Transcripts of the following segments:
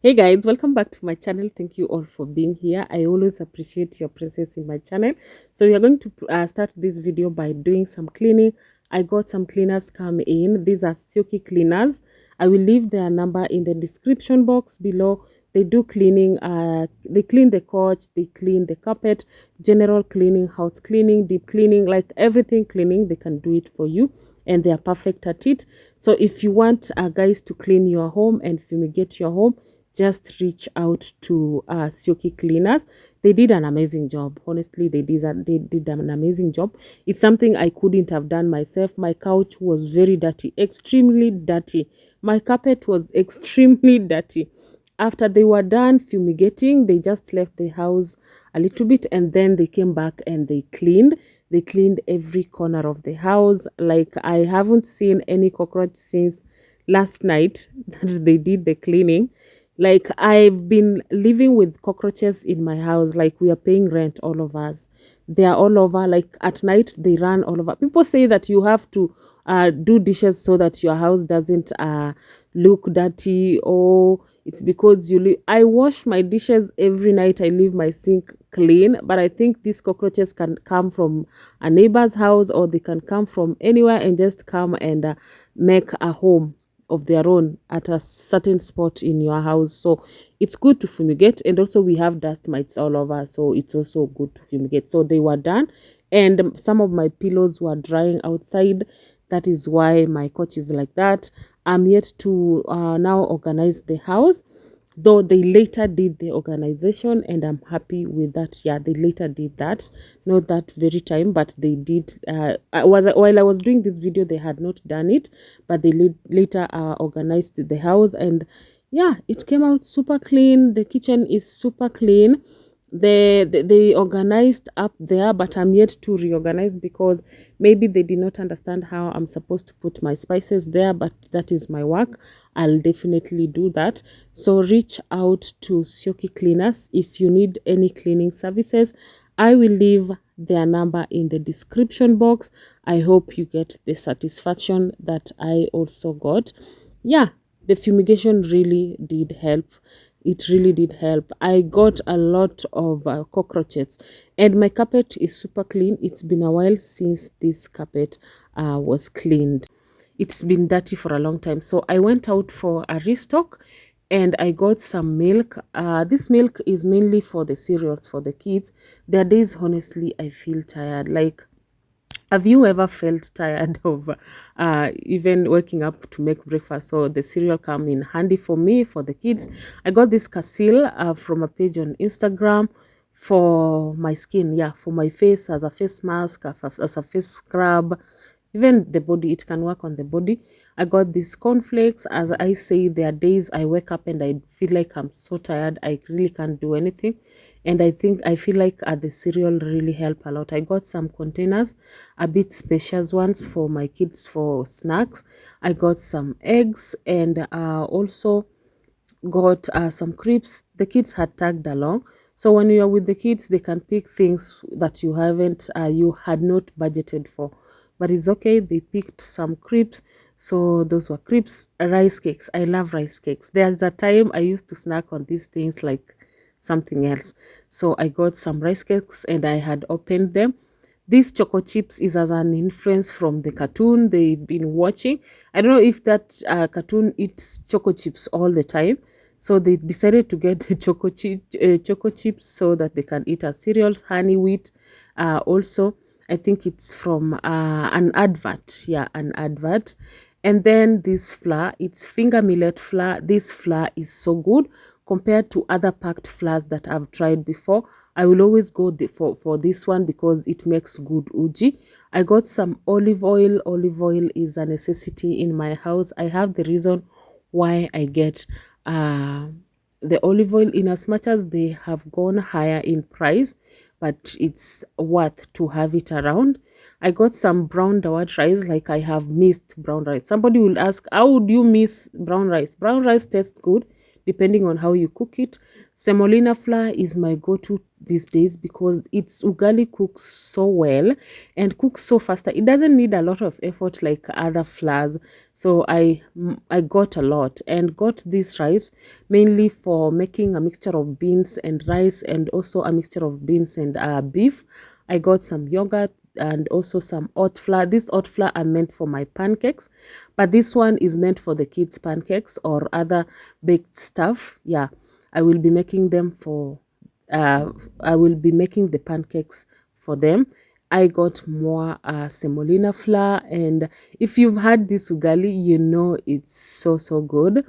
Hey guys, welcome back to my channel. Thank you all for being here. I always appreciate your presence in my channel. So we are going to start this video by doing some cleaning. I got some cleaners come in. These are Silky cleaners. I will leave their number in the description box below. They do cleaning. They clean the couch, they clean the carpet, general cleaning, house cleaning, deep cleaning, like everything cleaning. They can do it for you, and they are perfect at it. So if you want guys to clean your home and fumigate your home, just reach out to Silky Cleaners. They did an amazing job. Honestly, they did an amazing job. It's something I couldn't have done myself. My couch was very dirty, extremely dirty. My carpet was extremely dirty. After they were done fumigating, they just left the house a little bit, and then they came back and they cleaned. They cleaned every corner of the house. Like, I haven't seen any cockroach since last night that they did the cleaning. Like, I've been living with cockroaches in my house. Like, we are paying rent, all of us. They are all over. Like, at night, they run all over. People say that you have to do dishes so that your house doesn't look dirty, or it's because you leave. I wash my dishes every night. I leave my sink clean, but I think these cockroaches can come from a neighbor's house, or they can come from anywhere and just come and make a home of their own at a certain spot in your house. So it's good to fumigate, and also we have dust mites all over, so it's also good to fumigate. So they were done, and some of my pillows were drying outside. That is why my couch is like that. I'm yet to now organize the house, though they later did the organization, and I'm happy with that. Yeah, they later did that, not that very time, but they did. While I was doing this video, they had not done it, but they later organized the house, and yeah, it came out super clean. The kitchen is super clean. They organized up there, but I'm yet to reorganize because maybe they did not understand how I'm supposed to put my spices there, but that is my work. I'll definitely do that. So reach out to Silky Cleaners if you need any cleaning services. I will leave their number in the description box. I hope you get the satisfaction that I also got. Yeah, the fumigation really did help. It really did help. I got a lot of cockroaches, and my carpet is super clean. It's been a while since this carpet was cleaned. It's been dirty for a long time. So I went out for a restock, and I got some milk. This milk is mainly for the cereals for the kids. There are days, honestly, I feel tired. Like, have you ever felt tired of even waking up to make breakfast? So the cereal come in handy for me, for the kids. I got this Casil from a page on Instagram for my skin. Yeah, for my face, as a face mask, as a face scrub. Even the body, it can work on the body. I got these cornflakes. As I say, there are days I wake up and I feel like I'm so tired. I really can't do anything. And I feel like the cereal really help a lot. I got some containers, a bit spacious ones for my kids for snacks. I got some eggs, and also got some crisps. The kids had tagged along, so when you are with the kids, they can pick things that you had not budgeted for, but it's okay. They picked some crisps, so those were crisps. Rice cakes, I love rice cakes. There's a time I used to snack on these things like something else. So I got some rice cakes, and I had opened them. This choco chips is as an influence from the cartoon they've been watching. I don't know if that cartoon eats choco chips all the time, so they decided to get the choco chips so that they can eat as cereals. Honey wheat, also I think it's from an advert. Yeah, an advert. And then this flour, it's finger millet flour. This flour is so good compared to other packed flours that I've tried before. I will always go for this one because it makes good uji. I got some olive oil. Olive oil is a necessity in my house. I have the reason why I get the olive oil, in as much as they have gone higher in price, but it's worth to have it around. I got some brown dawat rice. Like, I have missed brown rice. Somebody will ask, how would you miss brown rice? Brown rice tastes good. depending on how you cook it. Semolina flour is my go-to these days because its ugali cooks so well and cooks so faster. It doesn't need a lot of effort like other flours. So I got a lot and got this rice mainly for making a mixture of beans and rice, and also a mixture of beans and beef. I got some yogurt and also some oat flour. This oat flour are meant for my pancakes, but this one is meant for the kids' pancakes or other baked stuff. Yeah, I will be making them for I will be making the pancakes for them. I got more semolina flour, and if you've had this ugali, you know it's so good.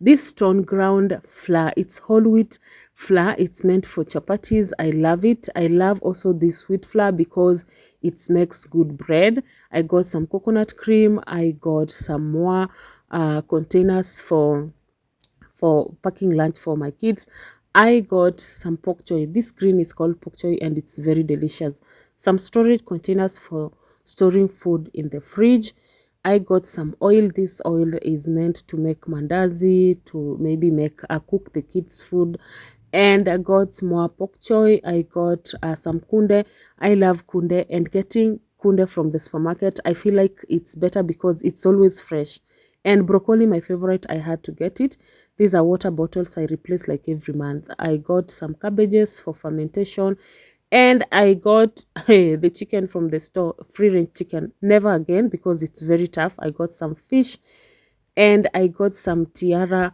This stone ground flour, it's whole wheat flour. It's meant for chapatis. I love it. I love also this wheat flour because it makes good bread. I got some coconut cream. I got some more containers for packing lunch for my kids. I got some pok choy. This green is called pok choy and it's very delicious. Some storage containers for storing food in the fridge. I got some oil. This oil is meant to make mandazi, to maybe make cook the kids food. And I got more pok choy. I got some kunde. I love kunde, and getting kunde from the supermarket, I feel like it's better because it's always fresh. And broccoli, my favorite, I had to get it. These are water bottles I replace like every month. I got some cabbages for fermentation. And I got the chicken from the store, free range chicken. Never again because it's very tough. I got some fish and I got some tiara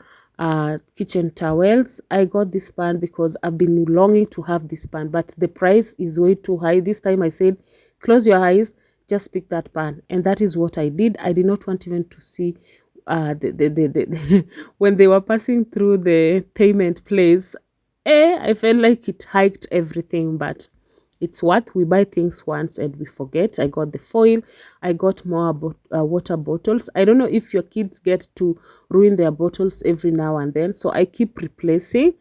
kitchen towels. I got this pan because I've been longing to have this pan, but the price is way too high. This time I said, close your eyes, just pick that pan. And that is what I did. I did not want even to see when they were passing through the payment place. I felt like it hiked everything, but it's what we buy things once and we forget. I got the foil. I got more water bottles. I don't know if your kids get to ruin their bottles every now and then, so I keep replacing.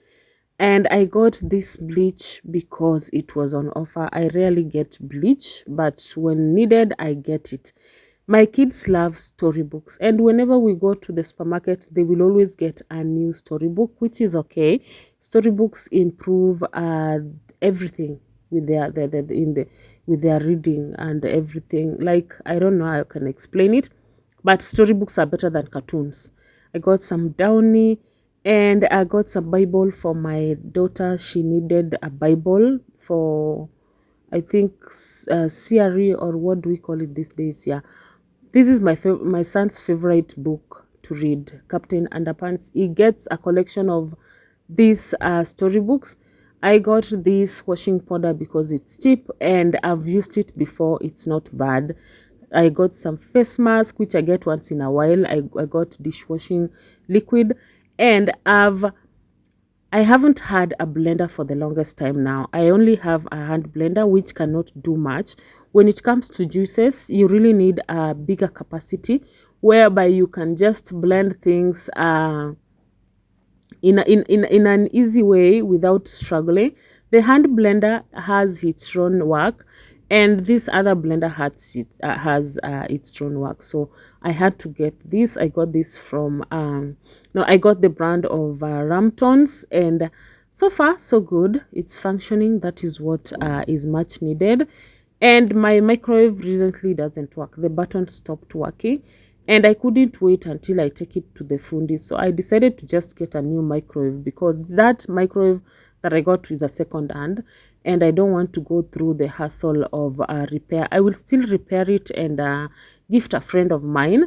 And I got this bleach because it was on offer. I rarely get bleach, but when needed, I get it. My kids love storybooks, and whenever we go to the supermarket, they will always get a new storybook, which is okay. Storybooks improve everything with with their reading and everything. Like, I don't know how I can explain it, but storybooks are better than cartoons. I got some Downy, and I got some Bible for my daughter. She needed a Bible for, I think, CRE, or what do we call it these days? Yeah. This is my son's favorite book to read, Captain Underpants. He gets a collection of these storybooks. I got this washing powder because it's cheap and I've used it before. It's not bad. I got some face mask, which I get once in a while. I got dishwashing liquid, and I haven't had a blender for the longest time now. I only have a hand blender, which cannot do much. When it comes to juices, you really need a bigger capacity whereby you can just blend things in an easy way without struggling. The hand blender has its own work, and this other blender has its own work. So I had to get this. I got this from I got the brand of Ramtons, and so far so good. It's functioning. That is what is much needed. And my microwave recently doesn't work. The button stopped working, and I couldn't wait until I take it to the fundi. So I decided to just get a new microwave because that microwave that I got is a second hand, and I don't want to go through the hassle of repair. I will still repair it and gift a friend of mine.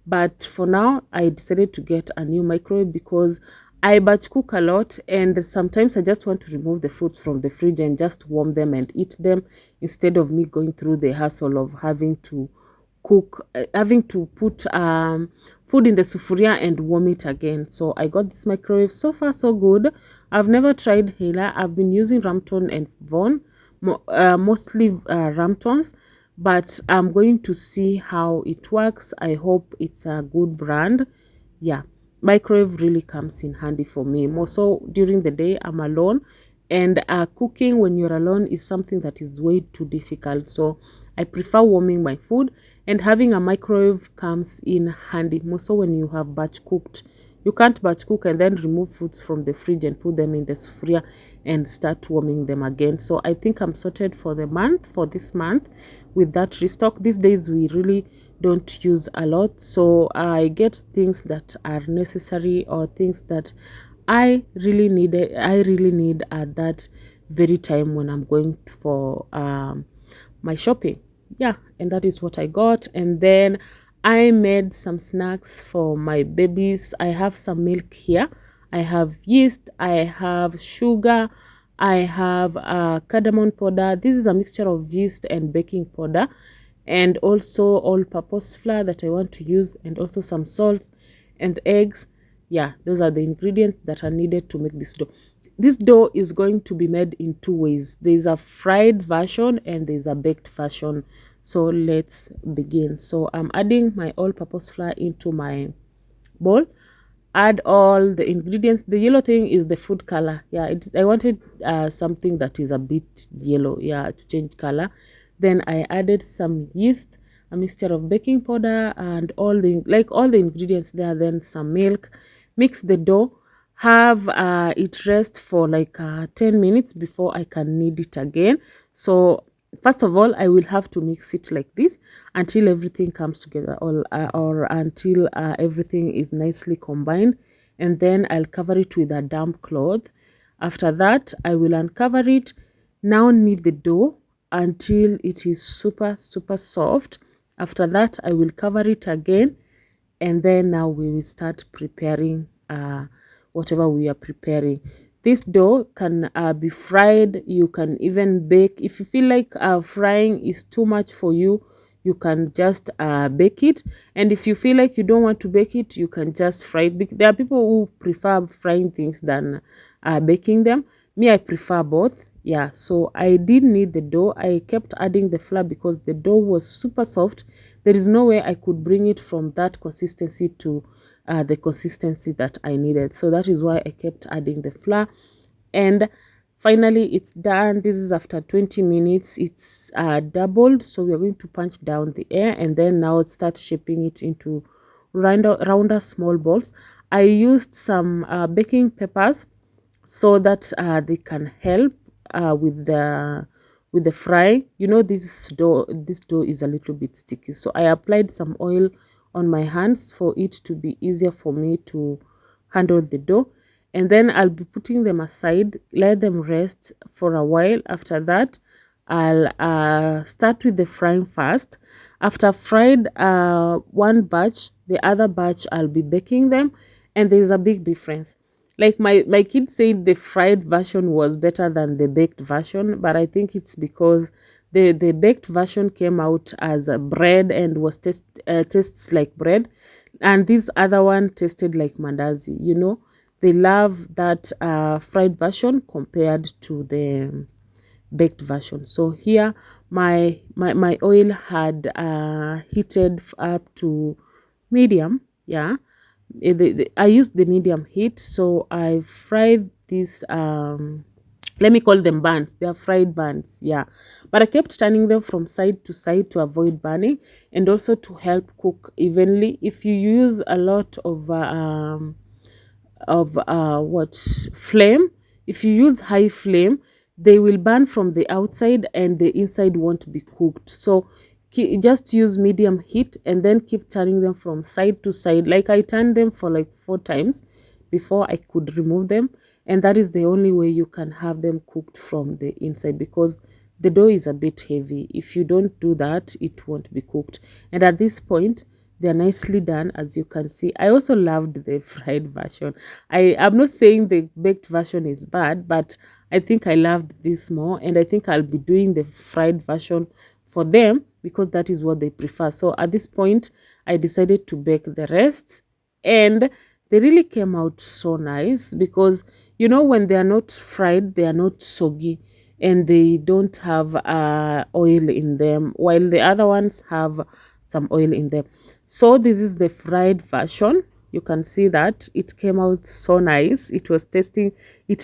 But for now, I decided to get a new microwave because I batch cook a lot, and sometimes I just want to remove the food from the fridge and just warm them and eat them instead of me going through the hassle of having to put food in the sufuria and warm it again. So I got this microwave. So far so good. I've never tried Hela. I've been using Ramton and Von, mostly Ramtons, but I'm going to see how it works. I hope it's a good brand. Yeah, microwave really comes in handy for me, more so during the day. I'm alone, and cooking when you're alone is something that is way too difficult. So I prefer warming my food, and having a microwave comes in handy, more so when you have batch cooked You can't batch cook and then remove foods from the fridge and put them in the sufuria and start warming them again. So I think I'm sorted for the month, for this month, with that restock. These days we really don't use a lot, so I get things that are necessary or things that I really need at that very time when I'm going for my shopping. Yeah, and that is what I got. And then I made some snacks for my babies. I have some milk here, I have yeast, I have sugar, I have cardamom powder. This is a mixture of yeast and baking powder, and also all-purpose flour that I want to use, and also some salt and eggs. Yeah, those are the ingredients that are needed to make this dough. This dough is going to be made in two ways. There's a fried version and there's a baked version. So let's begin. So I'm adding my all-purpose flour into my bowl. Add all the ingredients. The yellow thing is the food color. Yeah, I wanted something that is a bit yellow, yeah, to change color. Then I added some yeast, a mixture of baking powder, and all the ingredients there. Then some milk. Mix the dough, have it rest for like 10 minutes before I can knead it again. So first of all, I will have to mix it like this until everything comes together, or until everything is nicely combined, and then I'll cover it with a damp cloth. After that, I will uncover it. Now knead the dough until it is super soft. After that, I will cover it again, and then now we will start preparing whatever we are preparing. This dough can be fried. You can even bake. If you feel like frying is too much for you, you can just bake it. And if you feel like you don't want to bake it, you can just fry it. There are people who prefer frying things than baking them. Me, I prefer both. Yeah, so I did knead the dough. I kept adding the flour because the dough was super soft. There is no way I could bring it from that consistency to the consistency that I needed. So that is why I kept adding the flour. And finally, it's done. This is after 20 minutes. It's doubled. So we're going to punch down the air and then now start shaping it into rounder small balls. I used some baking peppers so that they can help with the fry. You know, this dough is a little bit sticky, so I applied some oil on my hands for it to be easier for me to handle the dough. And then I'll be putting them aside, let them rest for a while. After that, I'll start with the frying first. After fried one batch, the other batch I'll be baking them, and there's a big difference. Like my kids said the fried version was better than the baked version, but I think it's because the baked version came out as a bread and was tastes like bread, and this other one tasted like mandazi. You know, they love that fried version compared to the baked version. So here my oil had heated up to medium. Yeah, I used the medium heat, so I fried these let me call them buns. They are fried buns, yeah, but I kept turning them from side to side to avoid burning and also to help cook evenly. If you use a lot of flame, if you use high flame, they will burn from the outside and the inside won't be cooked. So just use medium heat and then keep turning them from side to side. Like I turned them for like 4 times before I could remove them, and that is the only way you can have them cooked from the inside, because the dough is a bit heavy. If you don't do that, it won't be cooked. And at this point, they're nicely done, as you can see. I also loved the fried version. I'm not saying the baked version is bad, but I think I loved this more, and I think I'll be doing the fried version for them because that is what they prefer. So at this point, I decided to bake the rest, and they really came out so nice because, you know, when they are not fried, they are not soggy and they don't have oil in them, while the other ones have some oil in them. So this is the fried version. you can see that it came out so nice. It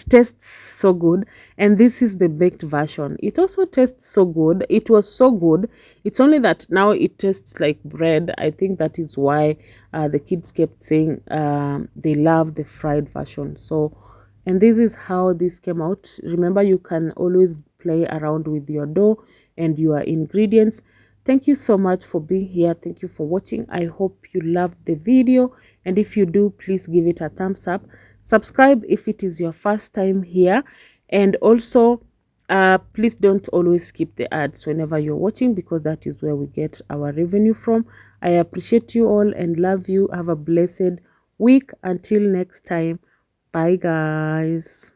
tastes so good. And this is the baked version. It also tastes so good. It was so good. It's only that now it tastes like bread. I think that is why the kids kept saying they love the fried version. So, and this is how this came out. Remember, you can always play around with your dough and your ingredients. Thank you so much for being here. Thank you for watching. I hope you loved the video, and if you do, please give it a thumbs up. Subscribe if it is your first time here, and also please don't always skip the ads whenever you're watching, because that is where we get our revenue from. I appreciate you all and love you. Have a blessed week. Until next time, bye guys.